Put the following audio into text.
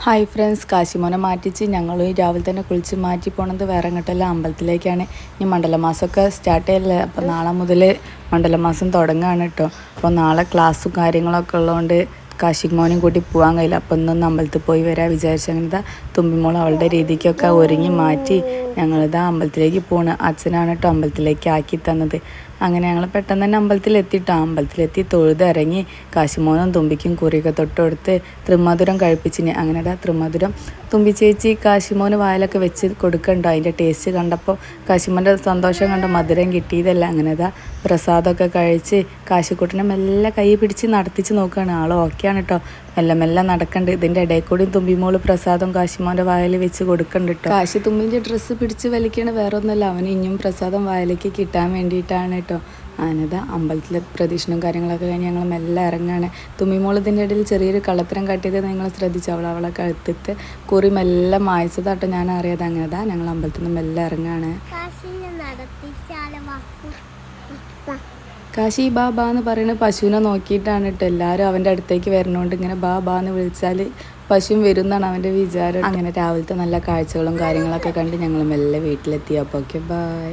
Hi friends, കാശിമോനെ മാറ്റിച്ച് ഞങ്ങൾ രാവിലെ തന്നെ കുളിച്ച് മാറ്റി പോണത് വേറെ എങ്ങോട്ടല്ല അമ്പലത്തിലേക്കാണ്. ഇനി മണ്ഡലമാസമൊക്കെ സ്റ്റാർട്ട് ചെയ്യല്ലേ. അപ്പോൾ നാളെ മുതൽ മണ്ഡലമാസം തുടങ്ങുകയാണ് കേട്ടോ. അപ്പോൾ നാളെ ക്ലാസ്സും കാര്യങ്ങളൊക്കെ ഉള്ളതുകൊണ്ട് കാശിമോനും കൂട്ടി പോകാൻ കഴിയില്ല. അപ്പോൾ ഇന്നൊന്ന് അമ്പലത്തിൽ പോയി വരാൻ വിചാരിച്ചു. അങ്ങനത്തെ തുമ്പിമോൾ അവളുടെ രീതിക്കൊക്കെ ഒരുങ്ങി മാറ്റി ഞങ്ങളിതാ അമ്പലത്തിലേക്ക് പോണ്. അച്ഛനാണ് കേട്ടോ അമ്പലത്തിലേക്ക് ആക്കി തന്നത്. അങ്ങനെ ഞങ്ങൾ പെട്ടെന്ന് തന്നെ അമ്പലത്തിലെത്തിയിട്ടോ. അമ്പലത്തിലെത്തി തൊഴുതിറങ്ങി കാശിമോനും തുമ്പിക്കും കുറിയൊക്കെ തൊട്ട് കൊടുത്ത് തൃമധുരം കഴിപ്പിച്ചിന്. അങ്ങനെ തൃമധുരം തുമ്പി ചേച്ചി കാശിമോന് വായിലൊക്കെ വെച്ച് കൊടുക്കണ്ടോ. അതിൻ്റെ ടേസ്റ്റ് കണ്ടപ്പോൾ കാശിമോൻ്റെ സന്തോഷം കണ്ട മധുരം കിട്ടിയതല്ല. അങ്ങനെ പ്രസാദമൊക്കെ കഴിച്ച് കാശിക്കുട്ടനെ മെല്ലെ കൈ പിടിച്ച് നടത്തിച്ച് നോക്കുകയാണ്. ആൾ ഓക്കെയാണ് കേട്ടോ. മെല്ലെ മെല്ലെ നടക്കണ്ട്. ഇതിൻ്റെ ഇടയിൽ കൂടി തുമ്പിമോള് പ്രസാദം കാശിമോൻ്റെ വായിൽ വെച്ച് കൊടുക്കണ്ട് കേട്ടോ. കാശി തുമ്പിൻ്റെ ഡ്രസ്സ് പിടിച്ച് വലിക്കണ വേറെ ഒന്നുമല്ല, അവന് ഇനിയും പ്രസാദം വായിലേക്ക് കിട്ടാൻ വേണ്ടിയിട്ടാണ് കേട്ടോ. ആനത അമ്പലത്തിലെ പ്രദക്ഷിണവും കാര്യങ്ങളൊക്കെ കഴിഞ്ഞ് ഞങ്ങൾ മെല്ലെ ഇറങ്ങുകയാണ്. തുമ്മിമോൾ ഇതിൻ്റെ ഇടയിൽ ചെറിയൊരു കള്ളത്തരം കാട്ടിയത് നിങ്ങൾ ശ്രദ്ധിച്ചു. അവളെ കഴുത്തിട്ട് കുറി മെല്ലെ മായ്ച്ചതാട്ടോ ഞാൻ അറിയാതെ. അങ്ങനെ ഞങ്ങൾ അമ്പലത്തിൽ നിന്ന് മെല്ലെ ഇറങ്ങുകയാണ്. കാശി ബാബാ എന്ന് പറയുന്നത് പശുവിനെ നോക്കിയിട്ടാണ് കേട്ടോ. എല്ലാവരും അവൻ്റെ അടുത്തേക്ക് വരുന്നതുകൊണ്ട് ഇങ്ങനെ ബാബാ എന്ന് വിളിച്ചാൽ പശുവും വരും എന്നാണ് അവൻ്റെ വിചാരം. അങ്ങനെ രാവിലത്തെ നല്ല കാഴ്ചകളും കാര്യങ്ങളൊക്കെ കണ്ട് ഞങ്ങൾ മെല്ലെ വീട്ടിലെത്തി. അപ്പോൾ ഓക്കെ, ബൈ.